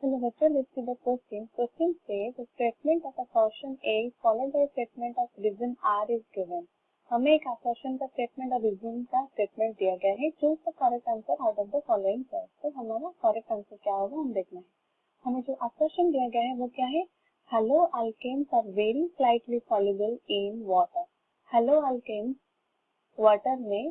Hello bachcho, let's see the question. Question says the statement of assertion A is followed by a statement of reason R is given. हमें एक assertion का statement और reason का statement दिया गया है. Choose the correct answer out of the following choice. तो हमारा correct answer क्या होगा हम देखना है. हमें जो assertion दिया गया है वो क्या है? Halo alkanes are very slightly soluble in water. Halo alkanes water में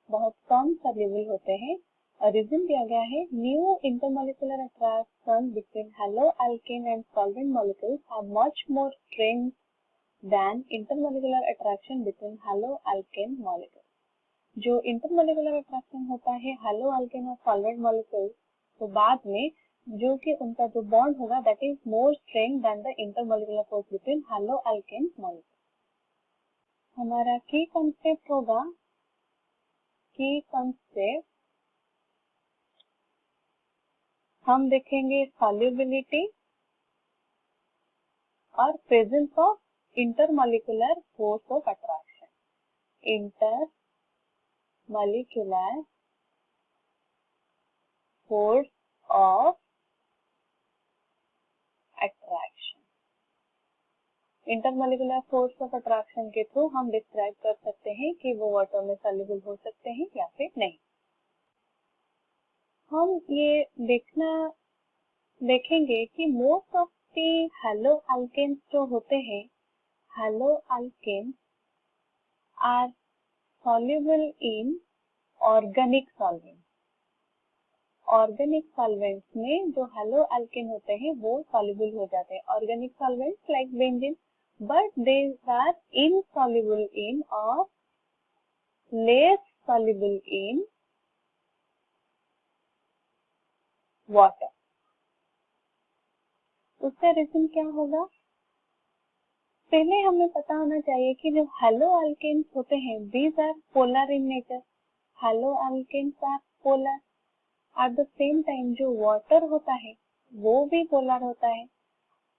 बहुत कम soluble होते हैं. रीजन दिया गया है new intermolecular attraction between haloalkane and solvent molecules are much more strength than intermolecular attraction between haloalkane molecules. जो intermolecular attraction होता है हेलो अल्केन और सॉल्वेंट मॉलिक्यूल्स तो बाद में जो कि उनका जो बॉन्ड होगा that is more strength than the intermolecular force between haloalkane molecules. हमारा की कंसेप्ट होगा की कंसेप्ट हम देखेंगे सॉल्युबिलिटी और presence of intermolecular force of attraction. Intermolecular force of attraction. Intermolecular force of attraction के थ्रू हम डिस्क्राइब कर सकते हैं कि वो वाटर में सॉल्युबल हो सकते हैं या फिर नहीं. हम ये देखेंगे कि most of the haloalkanes जो होते हैं haloalkanes are soluble in organic solvent. Organic solvents में जो हेलो अल्केन होते हैं वो सॉल्युबल हो जाते हैं. Organic solvents like benzene but they are insoluble in और लेस सॉल्युबल इन वाटर. उसका रीजन क्या होगा? पहले हमें पता होना चाहिए कि जो हेलो अल्केन्स होते हैं these are polar in nature. Haloalkanes are polar. At the same time जो वाटर होता है वो भी पोलर होता है.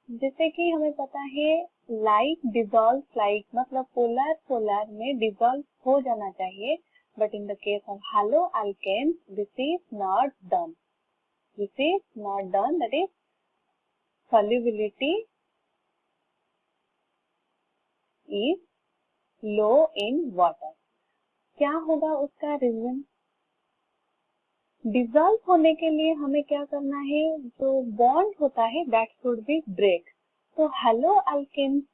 जैसे कि हमें पता है लाइक डिजॉल्व लाइक मतलब पोलर पोलर में डिजॉल्व हो जाना चाहिए but in the case of haloalkanes this is not done. This is not done, that is solubility is low in water. क्या होगा उसका रीजन? डिजॉल्व होने के लिए हमें क्या करना है? जो बॉन्ड होता है दैट शुड बी ब्रेक. तो हेलो अल्केन्स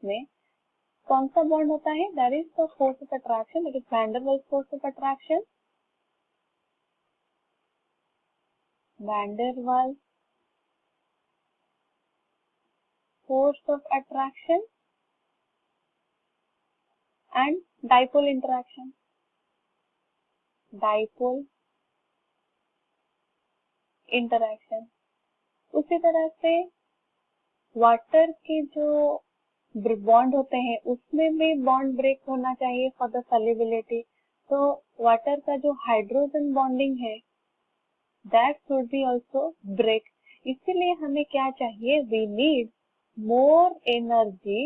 में कौन सा बॉन्ड होता है? That is the force of attraction, that is van der Waals force of attraction. Van der Waals force of attraction and dipole interaction. Dipole interaction. उसी तरह से water के जो बॉन्ड होते हैं उसमें भी बॉन्ड ब्रेक होना चाहिए फॉर द सॉल्युबिलिटी. तो वाटर का जो हाइड्रोजन बॉन्डिंग है that should be also break. इसीलिए हमें क्या चाहिए? We need more energy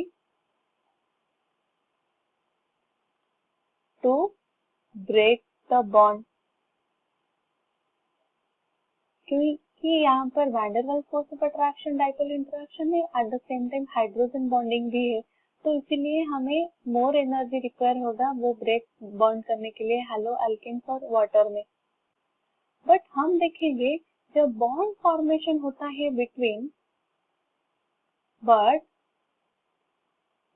to break the bond. क्योंकि यहाँ पर van der Waals force of attraction dipole interaction है at the same time hydrogen bonding भी है. तो इसीलिए हमें मोर एनर्जी रिक्वायर होगा वो ब्रेक बॉन्ड करने के लिए हेलो अल्केन्स और वाटर में. बट हम देखेंगे जब बॉन्ड फॉर्मेशन होता है between but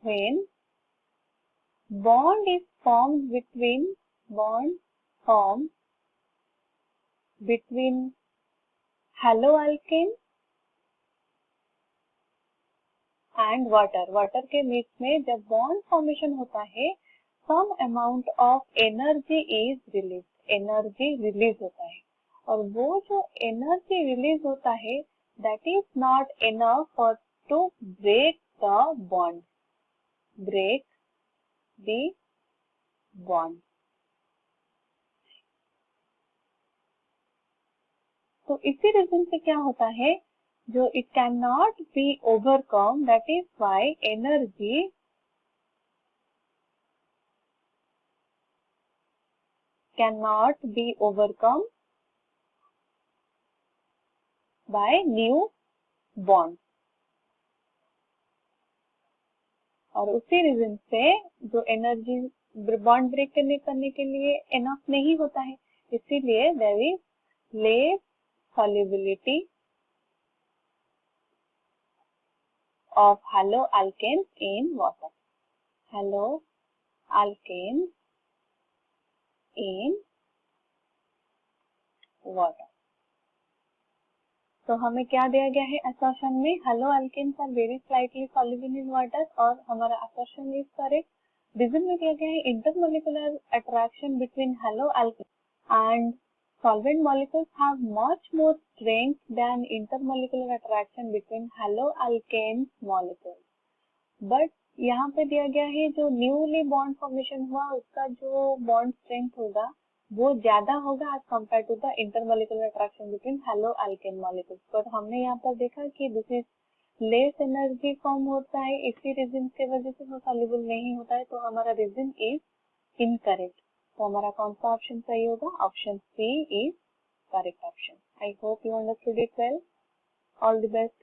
when bond is formed between haloalkane and water के बीच में जब बॉन्ड फॉर्मेशन होता है some amount of energy is release. Energy release होता है और वो जो एनर्जी रिलीज होता है that is not enough for to break the bond. तो इसी रीजन से क्या होता है जो it can not be overcome. That is why energy cannot be overcome by new bond. और उसी रीजन से जो एनर्जी बॉन्ड ब्रेक करने के लिए एनफ नहीं होता है, इसीलिए there is less solubility of haloalkanes in water. Haloalkanes in water. तो हमें क्या दिया गया है assertion में? Haloalkanes are very slightly soluble in water, और हमारा assertion is correct. Reason में दिया गया है intermolecular attraction between haloalkanes and solvent molecules have much more strength than intermolecular attraction between haloalkane molecules. But यहाँ पे दिया गया है जो न्यूली बॉन्ड फॉर्मेशन हुआ उसका जो बॉन्ड स्ट्रेंथ होगा वो ज्यादा होगा as compare to the intermolecular attraction between haloalkane molecules. पर हमने यहाँ पर देखा कि this is less energy form होता है, इसी रीजन की वजह से वो सॉल्युबल नहीं होता है, तो हमारा रीजन इज इनकरेक्ट। तो हमारा कौन सा ऑप्शन सही होगा? Option C is correct option. I hope you understood it well. All the best.